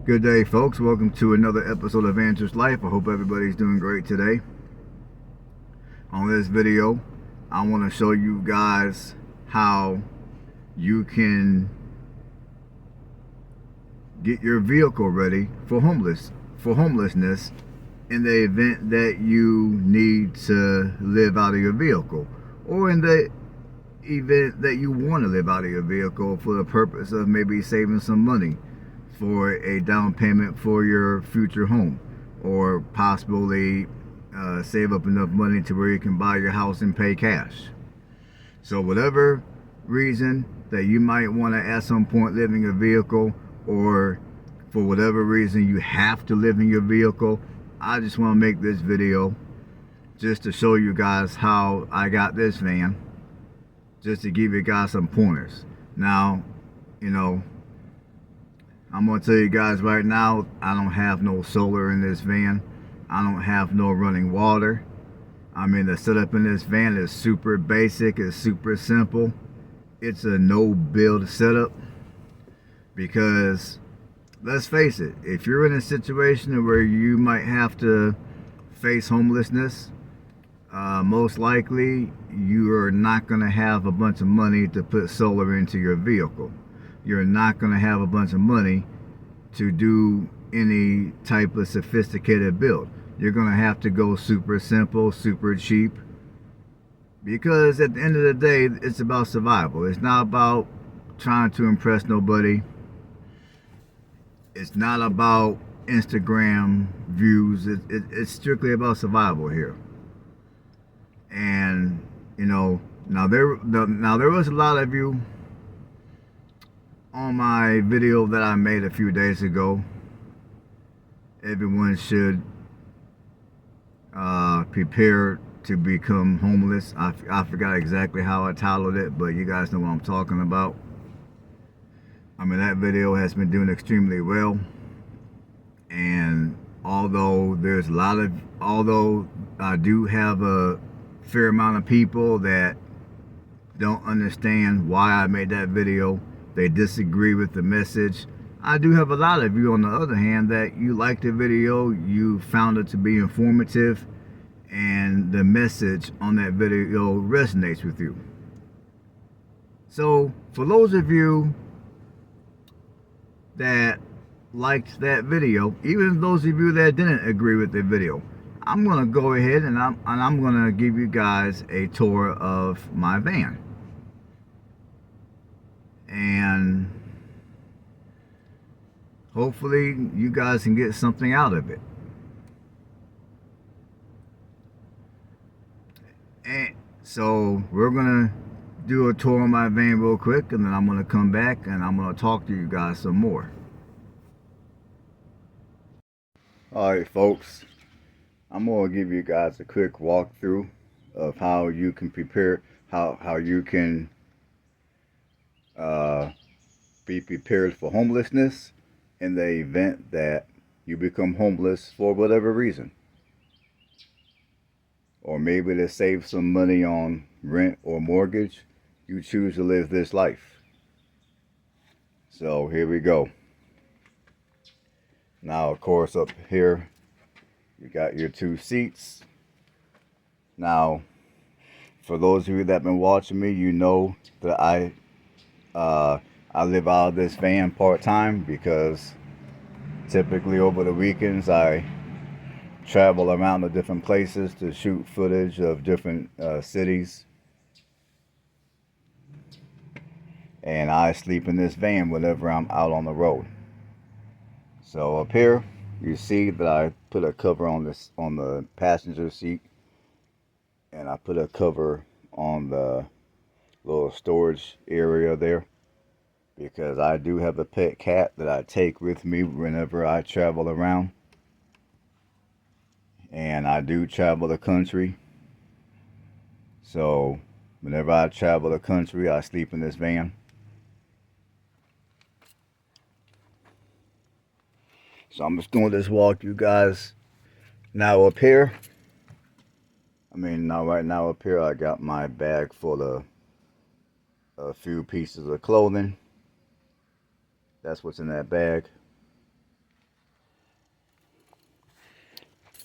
Good day, folks. Welcome to another episode of Answers Life. I hope everybody's doing great today. On this video, I want to show you guys how you can get your vehicle ready for homelessness in the event that you need to live out of your vehicle, or in the event that you want to live out of your vehicle for the purpose of maybe saving some money for a down payment for your future home, or possibly save up enough money to where you can buy your house and pay cash. So whatever reason that you might want to at some point live in your vehicle, or for whatever reason you have to live in your vehicle, I just want to make this video just to show you guys how I got this van, just to give you guys some pointers. Now, I'm going to tell you guys right now, I don't have no solar in this van. I don't have no running water. I mean, the setup in this van is super basic. It's super simple. It's a no-build setup because, let's face it, if you're in a situation where you might have to face homelessness, most likely you are not going to have a bunch of money to put solar into your vehicle. You're not going to have a bunch of money to do any type of sophisticated build. You're going to have to go super simple, super cheap, because at the end of the day, it's about survival. It's not about trying to impress nobody. It's not about Instagram views. It's strictly about survival here. And now there was a lot of you on my video that I made a few days ago. Everyone should prepare to become homeless. I forgot exactly how I titled it, but you guys know what I'm talking about. I mean, that video has been doing extremely well. And although I do have a fair amount of people that don't understand why I made that video, they disagree with the message, I do have a lot of you, on the other hand, that you like the video, you found it to be informative, and the message on that video resonates with you. So for those of you that liked that video, even those of you that didn't agree with the video, I'm gonna go ahead and I'm gonna give you guys a tour of my van. And hopefully you guys can get something out of it. And so we're gonna do a tour of my van real quick, and then I'm gonna come back and I'm gonna talk to you guys some more. Alright folks, I'm gonna give you guys a quick walkthrough of how you can prepare, how you can be prepared for homelessness in the event that you become homeless for whatever reason, or maybe to save some money on rent or mortgage, you choose to live this life. So here we go. Now, of course, up here you got your two seats. Now, for those of you that have been watching me, you know that I live out of this van part-time, because typically over the weekends I travel around to different places to shoot footage of different cities, and I sleep in this van whenever I'm out on the road. So up here you see that I put a cover on the passenger seat, and I put a cover on the little storage area there, because I do have a pet cat that I take with me whenever I travel around. And I do travel the country. So whenever I travel the country, I sleep in this van. So I'm just going to just walk you guys now up here. Right now up here I got my bag full of a few pieces of clothing. That's what's in that bag.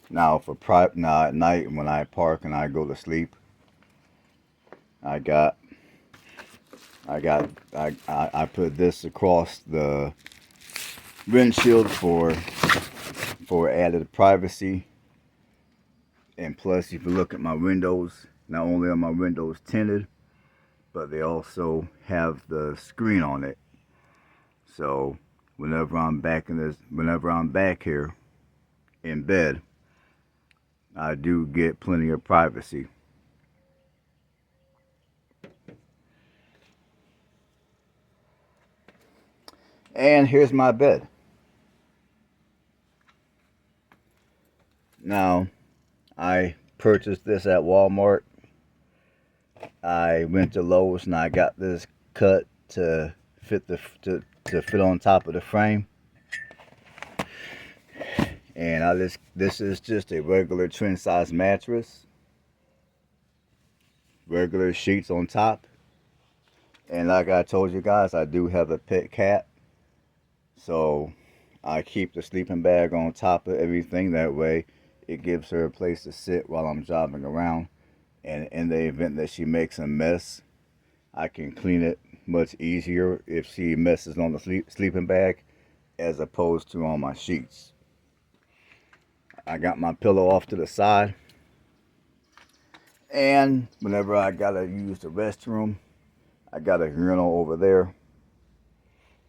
Now now at night when I park and I go to sleep, I got I put this across the windshield for added privacy. And plus, if you look at my windows, not only are my windows tinted, but they also have the screen on it. So whenever I'm back here in bed, I do get plenty of privacy. And here's my bed. Now, I purchased this at Walmart. I went to Lowe's and I got this cut to fit to fit on top of the frame. And this is just a regular twin size mattress, regular sheets on top. And like I told you guys, I do have a pet cat, so I keep the sleeping bag on top of everything. That way it gives her a place to sit while I'm driving around, and in the event that she makes a mess, I can clean it much easier if she messes on the sleeping bag as opposed to on my sheets. I got my pillow off to the side, and whenever I gotta use the restroom, I got a urinal over there,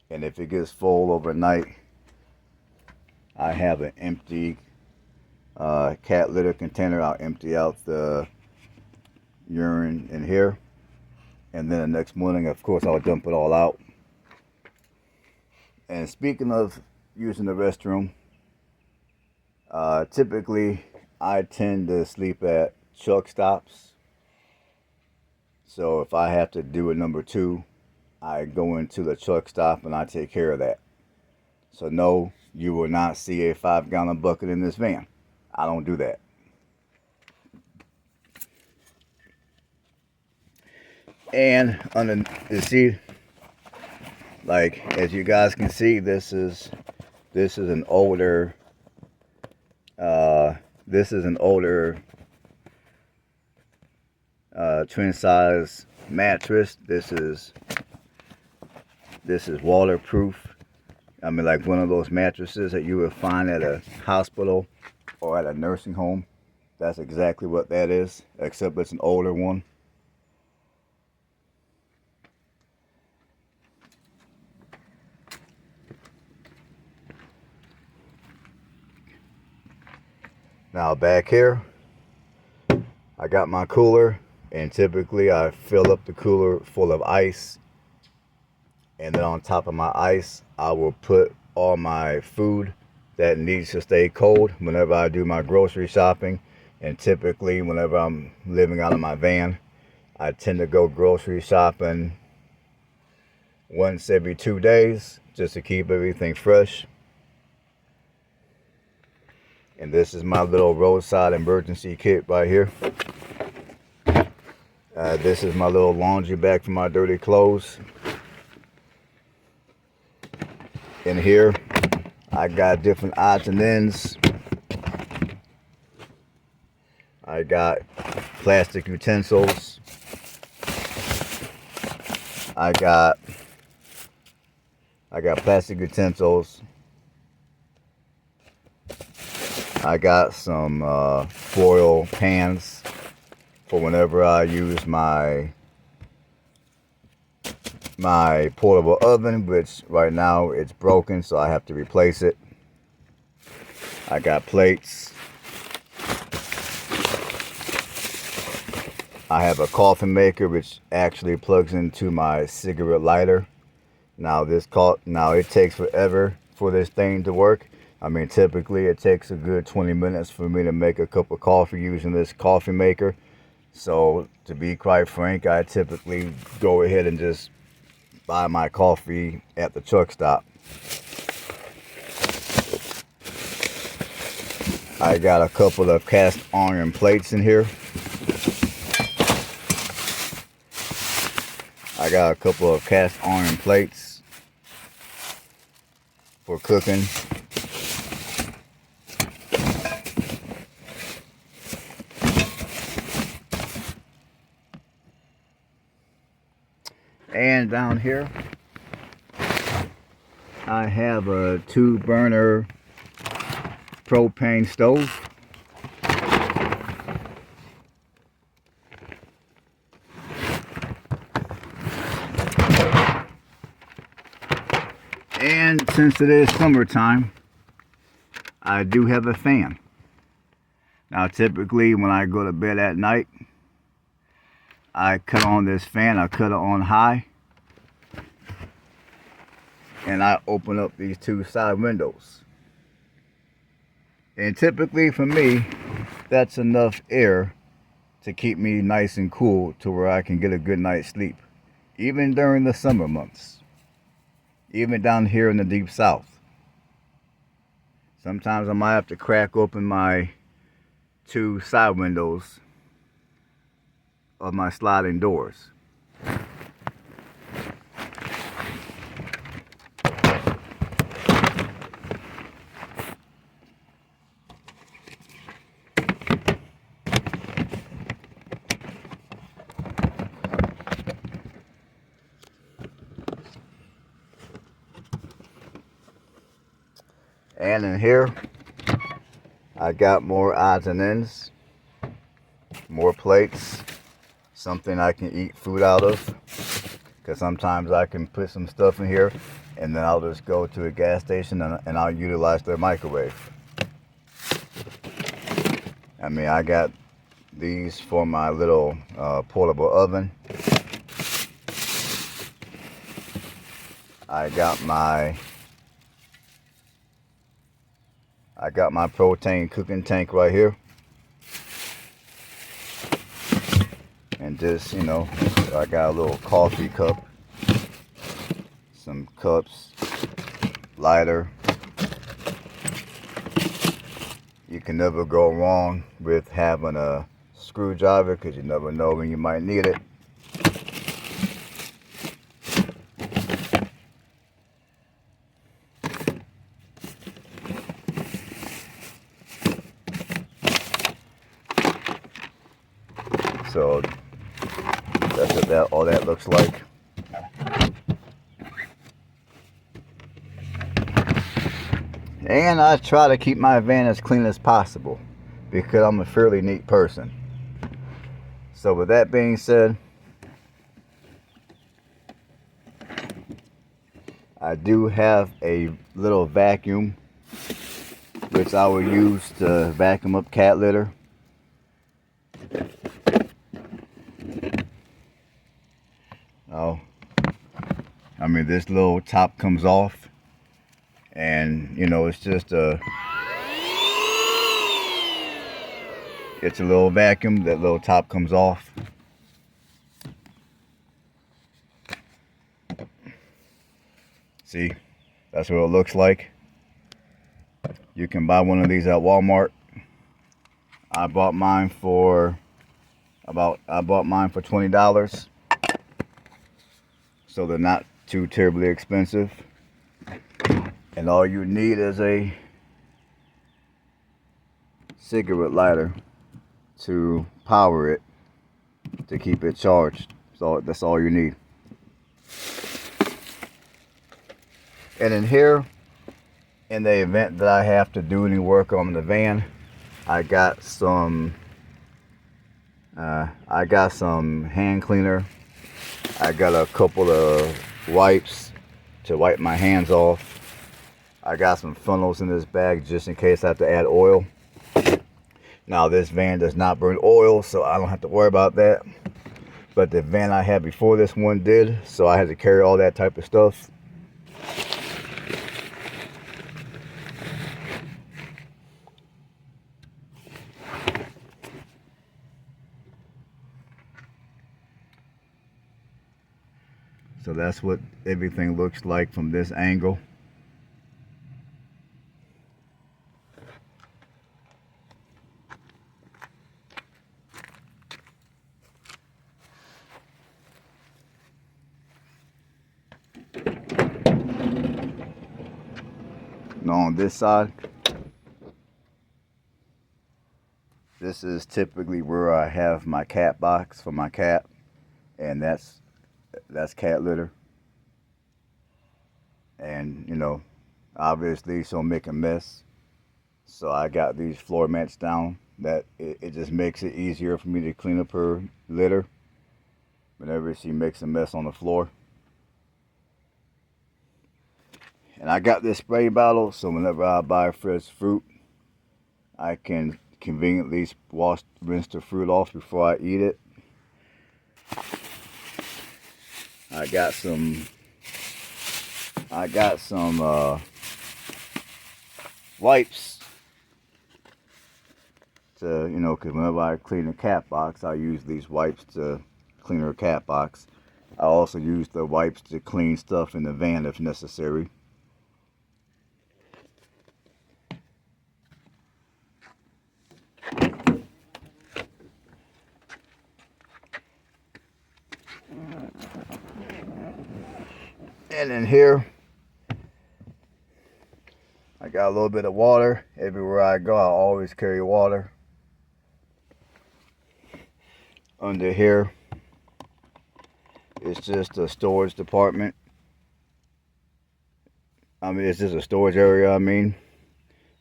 and if it gets full overnight, I have an empty cat litter container. I'll empty out the urine in here, and then the next morning, of course, I'll dump it all out. And speaking of using the restroom, typically I tend to sleep at truck stops. So if I have to do a number 2, I go into the truck stop and I take care of that. So no, you will not see a 5-gallon bucket in this van. I don't do that. And you see, like as you guys can see, this is an older twin size mattress. This is waterproof. I mean, like one of those mattresses that you would find at a hospital or at a nursing home. That's exactly what that is, except it's an older one. Now back here, I got my cooler, and typically I fill up the cooler full of ice, and then on top of my ice I will put all my food that needs to stay cold whenever I do my grocery shopping. And typically whenever I'm living out of my van, I tend to go grocery shopping once every 2 days just to keep everything fresh. And this is my little roadside emergency kit right here. This is my little laundry bag for my dirty clothes. In here, I got different odds and ends. I got plastic utensils. I got plastic utensils. I got some foil pans for whenever I use my portable oven, which right now it's broken, so I have to replace it. I got plates. I have a coffee maker which actually plugs into my cigarette lighter. Now it takes forever for this thing to work. I mean, typically it takes a good 20 minutes for me to make a cup of coffee using this coffee maker. So to be quite frank, I typically go ahead and just buy my coffee at the truck stop. I got a couple of cast iron plates in here. I got a couple of cast iron plates for cooking. And down here, I have a 2-burner propane stove. And since it is summertime, I do have a fan. Now typically when I go to bed at night, I cut on this fan, I cut it on high, and I open up these 2 side windows. And typically for me, that's enough air to keep me nice and cool to where I can get a good night's sleep, even during the summer months, even down here in the deep south. Sometimes I might have to crack open my 2 side windows of my sliding doors. And in here, I got more odds and ends, more plates, something I can eat food out of, because sometimes I can put some stuff in here and then I'll just go to a gas station and I'll utilize their microwave. I mean, I got these for my little portable oven. I got my propane cooking tank right here. And just, you know, I got a little coffee cup, some cups, lighter. You can never go wrong with having a screwdriver because you never know when you might need it. So that's what all that looks like. And I try to keep my van as clean as possible because I'm a fairly neat person. So with that being said, I do have a little vacuum which I will use to vacuum up cat litter. Oh, I mean, this little top comes off, and you know, it's just a little vacuum. That little top comes off. See, that's what it looks like. You can buy one of these at Walmart. I bought mine for $20. So they're not too terribly expensive. And all you need is a cigarette lighter to power it, to keep it charged. So that's all you need. And in here, in the event that I have to do any work on the van, I got some hand cleaner. I got a couple of wipes to wipe my hands off. I got some funnels in this bag just in case I have to add oil. Now this van does not burn oil, so I don't have to worry about that. But the van I had before this one did, so I had to carry all that type of stuff. So that's what everything looks like from this angle. Now on this side, this is typically where I have my cat box for my cat, and that's cat litter. and you know, obviously so make a mess. So I got these floor mats down that it just makes it easier for me to clean up her litter whenever she makes a mess on the floor. And I got this spray bottle, so whenever I buy fresh fruit, I can conveniently rinse the fruit off before I eat it. I got some wipes to, you know, because whenever I clean the cat box, I use these wipes to clean her cat box. I also use the wipes to clean stuff in the van if necessary. And in here, I got a little bit of water. Everywhere I go, I always carry water. Under here, it's just a storage department. It's just a storage area,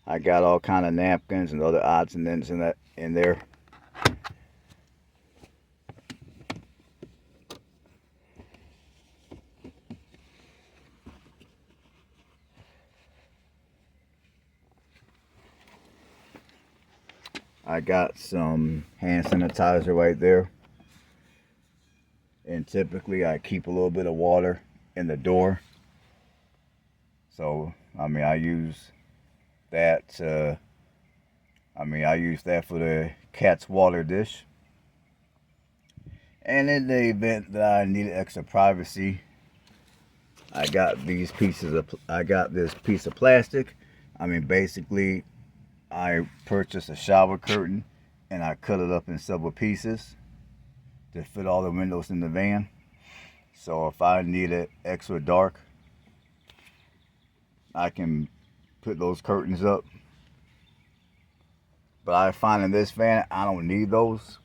I got all kind of napkins and other odds and ends in there. I got some hand sanitizer right there. And typically I keep a little bit of water in the door. So, I use that I use that for the cat's water dish. And in the event that I needed extra privacy, I got this piece of plastic. Basically, I purchased a shower curtain and I cut it up in several pieces to fit all the windows in the van. So if I need it extra dark, I can put those curtains up. But I find in this van, I don't need those.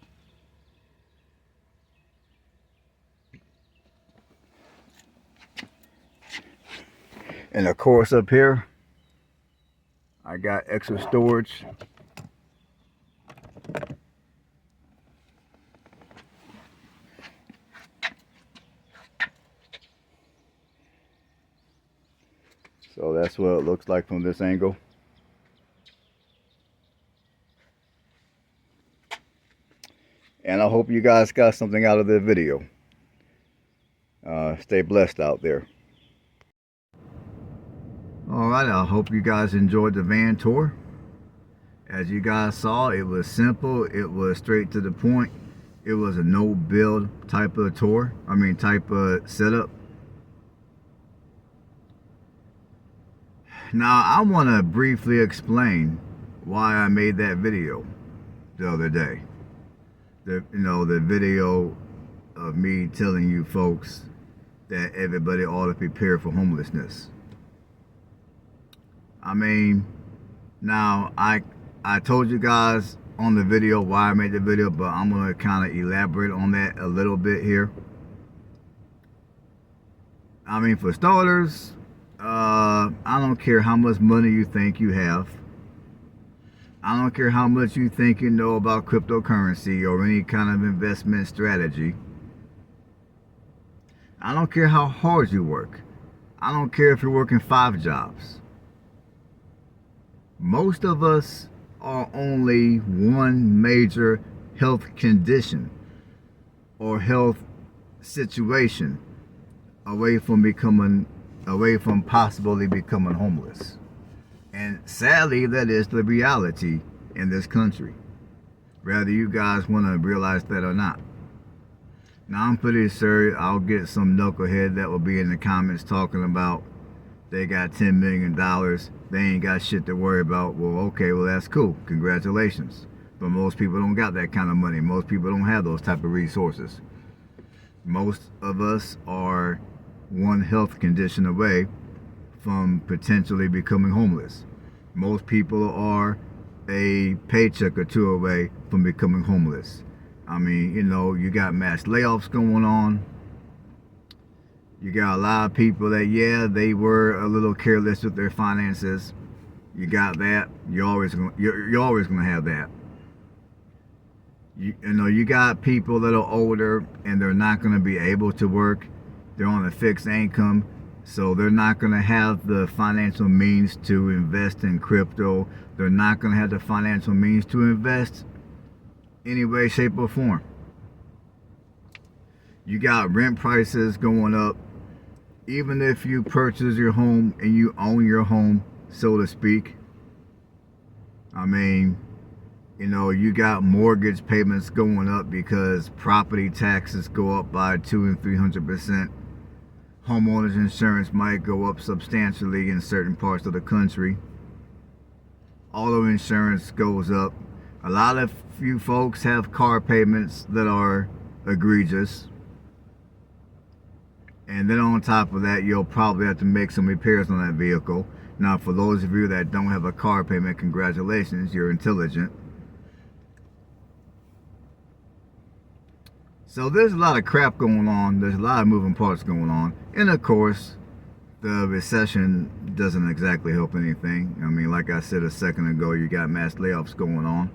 And of course up here, I got extra storage. So that's what it looks like from this angle. And I hope you guys got something out of the video. Stay blessed out there. Alright, I hope you guys enjoyed the van tour. As you guys saw, it was simple, it was straight to the point. It was a no build type of tour, type of setup. Now I want to briefly explain why I made that video the other day. The video of me telling you folks that everybody ought to prepare for homelessness. Now I told you guys on the video why I made the video, but I'm going to kind of elaborate on that a little bit here. For starters, I don't care how much money you think you have. I don't care how much you think you know about cryptocurrency or any kind of investment strategy. I don't care how hard you work. I don't care if you're working 5 jobs. Most of us are only one major health condition or health situation away from possibly becoming homeless. And sadly, that is the reality in this country, whether you guys want to realize that or not. Now, I'm pretty sure I'll get some knucklehead that will be in the comments talking about they got $10 million, they ain't got shit to worry about. Well, okay, well, that's cool, congratulations. But most people don't got that kind of money. Most people don't have those type of resources. Most of us are one health condition away from potentially becoming homeless. Most people are a paycheck or two away from becoming homeless. You got mass layoffs going on. You got a lot of people that, yeah, they were a little careless with their finances. You got that. You're always gonna have that. You got people that are older and they're not gonna be able to work. They're on a fixed income, so they're not gonna have the financial means to invest in crypto. They're not gonna have the financial means to invest any way, shape, or form. You got rent prices going up. Even if you purchase your home and you own your home, so to speak, I mean, you got mortgage payments going up because property taxes go up by 200 and 300%. Homeowners insurance might go up substantially in certain parts of the country. Auto insurance goes up. A lot of few folks have car payments that are egregious. And then on top of that, you'll probably have to make some repairs on that vehicle. Now, for those of you that don't have a car payment, congratulations, you're intelligent. So there's a lot of crap going on. There's a lot of moving parts going on. And of course, the recession doesn't exactly help anything. I mean, like I said a second ago, you got mass layoffs going on.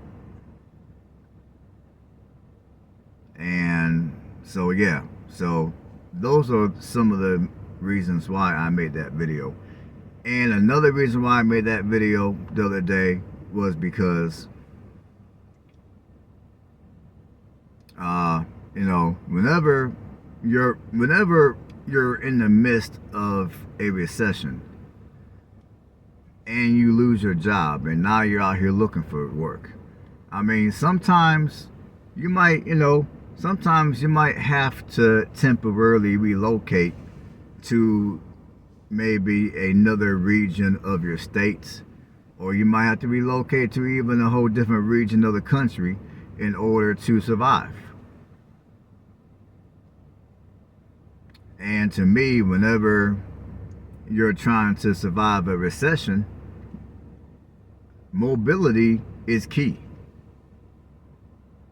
And so, yeah. So those are some of the reasons why I made that video. And another reason why I made that video the other day was because whenever you're in the midst of a recession and you lose your job and now you're out here looking for work, I mean, sometimes you might have to temporarily relocate to maybe another region of your states, or you might have to relocate to even a whole different region of the country in order to survive. And to me, whenever you're trying to survive a recession, mobility is key.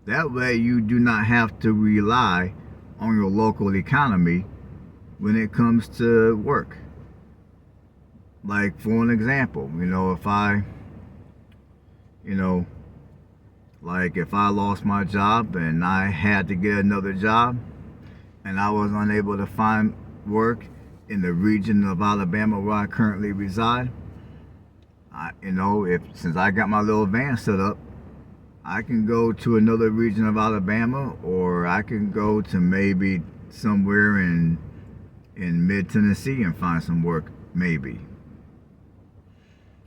That way you do not have to rely on your local economy when it comes to work. Like, for an example, if I lost my job and I had to get another job and I was unable to find work in the region of Alabama where I currently reside, since I got my little van set up, I can go to another region of Alabama, or I can go to maybe somewhere in mid-Tennessee and find some work, maybe.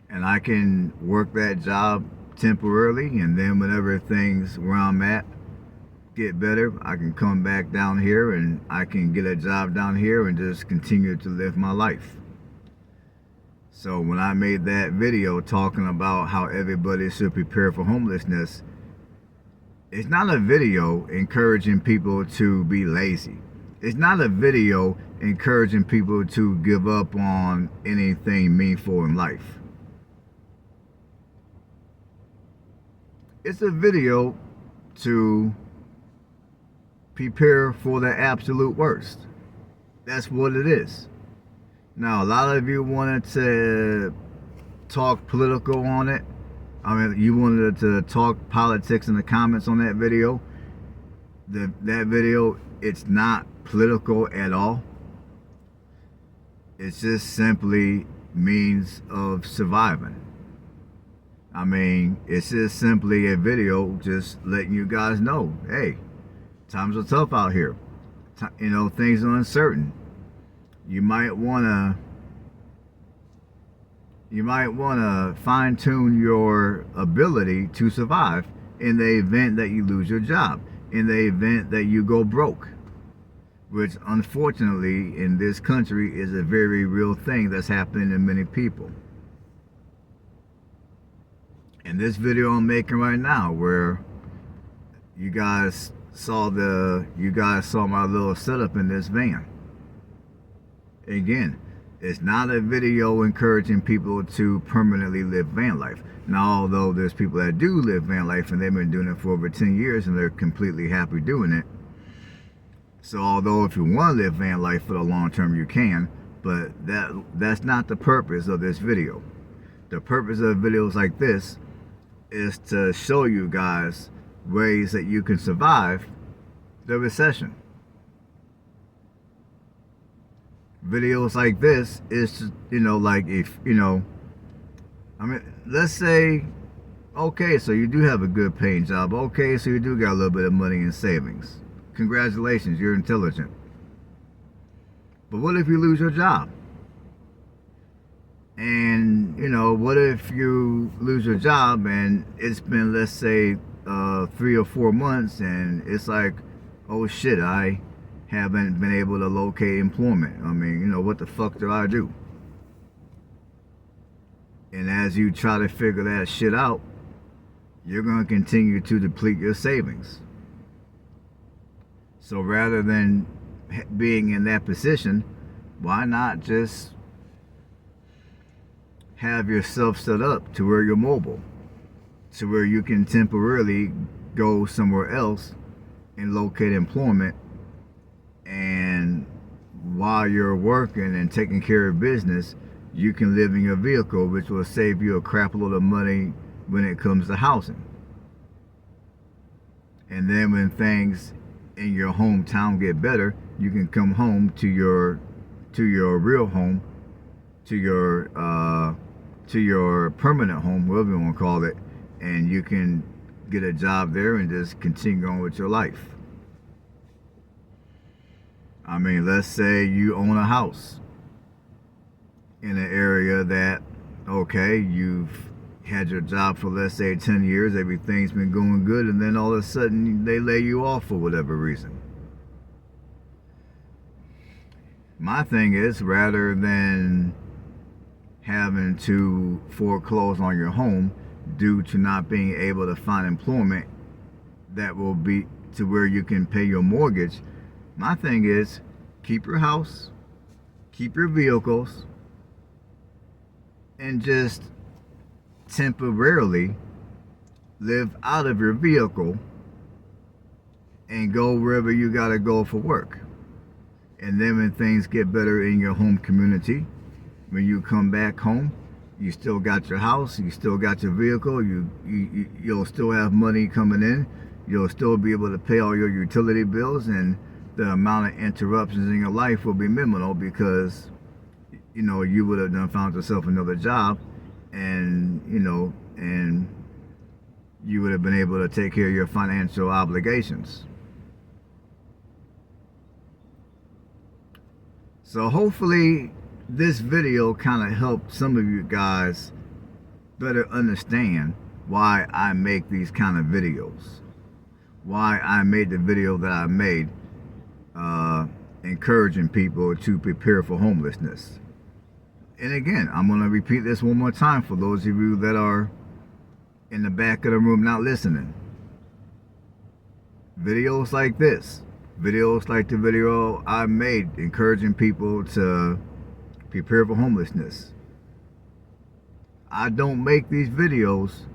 And I can work that job temporarily, and then whenever things where I'm at get better, I can come back down here and I can get a job down here and just continue to live my life. So when I made that video talking about how everybody should prepare for homelessness, it's not a video encouraging people to be lazy. It's not a video encouraging people to give up on anything meaningful in life. It's a video to prepare for the absolute worst. That's what it is. Now, a lot of you wanted to talk political on it. I mean, you wanted to talk politics in the comments on that video. That video, it's not political at all. It's just simply means of surviving. I mean, it's just simply a video just letting you guys know, hey, times are tough out here. Things are uncertain. You might wanna fine-tune your ability to survive in the event that you lose your job, in the event that you go broke, which unfortunately in this country is a very real thing that's happening to many people. In this video I'm making right now, where you guys saw my little setup in this van. Again, it's not a video encouraging people to permanently live van life. Now, although there's people that do live van life and they've been doing it for over 10 years and they're completely happy doing it. So although if you want to live van life for the long term, you can, but that's not the purpose of this video. The purpose of videos like this is to show you guys ways that you can survive the recession. Videos like this is, like if, let's say, okay, so you do have a good paying job. Okay, so you do got a little bit of money in savings. Congratulations, you're intelligent. But what if you lose your job? And, what if you lose your job and it's been, let's say, 3 or 4 months and it's like, oh shit, I haven't been able to locate employment. What the fuck do I do? And as you try to figure that shit out, you're going to continue to deplete your savings. So rather than being in that position, why not just have yourself set up to where you're mobile, to where you can temporarily go somewhere else and locate employment, and while you're working and taking care of business, you can live in your vehicle, which will save you a crap load of money when it comes to housing. And then when things in your hometown get better, you can come home to your real home, to your permanent home, whatever you want to call it, and you can get a job there and just continue on with your life. Let's say you own a house in an area that, okay, you've had your job for, let's say, 10 years, everything's been going good, and then all of a sudden they lay you off for whatever reason. My thing is, rather than having to foreclose on your home due to not being able to find employment that will be to where you can pay your mortgage, my thing is, keep your house, keep your vehicles, and just temporarily live out of your vehicle and go wherever you gotta go for work. And then when things get better in your home community, when you come back home, you still got your house, you still got your vehicle, you'll still have money coming in, you'll still be able to pay all your utility bills, and the amount of interruptions in your life will be minimal because you would have done found yourself another job, and and you would have been able to take care of your financial obligations. So hopefully this video kind of helped some of you guys better understand why I make these kind of videos, why I made the video that I made, encouraging people to prepare for homelessness. And again, I'm going to repeat this one more time for those of you that are in the back of the room not listening. Videos like this, videos like the video I made encouraging people to prepare for homelessness. I don't make these videos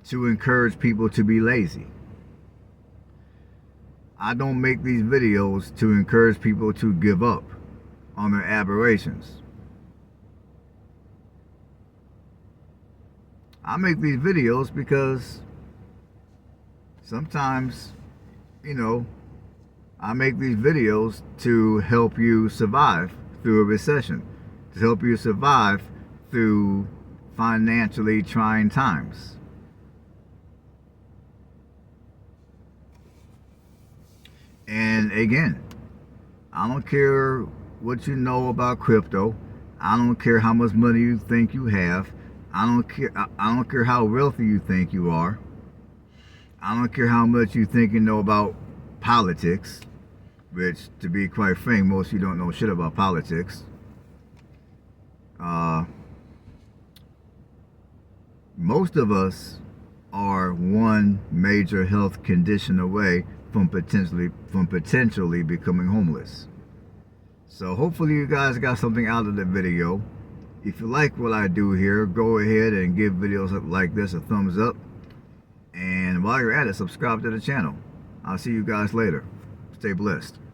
to encourage people to be lazy. I don't make these videos to encourage people to give up on their aberrations. I make these videos because sometimes, I make these videos to help you survive through a recession, to help you survive through financially trying times. And again, I don't care what you know about crypto. I don't care how much money you think you have. I don't care how wealthy you think you are. I don't care how much you think you know about politics, which, to be quite frank, most of you don't know shit about politics. Most of us are one major health condition away from potentially becoming homeless. So hopefully you guys got something out of the video. If you like what I do here, go ahead and give videos like this a thumbs up. And while you're at it, subscribe to the channel. I'll see you guys later. Stay blessed.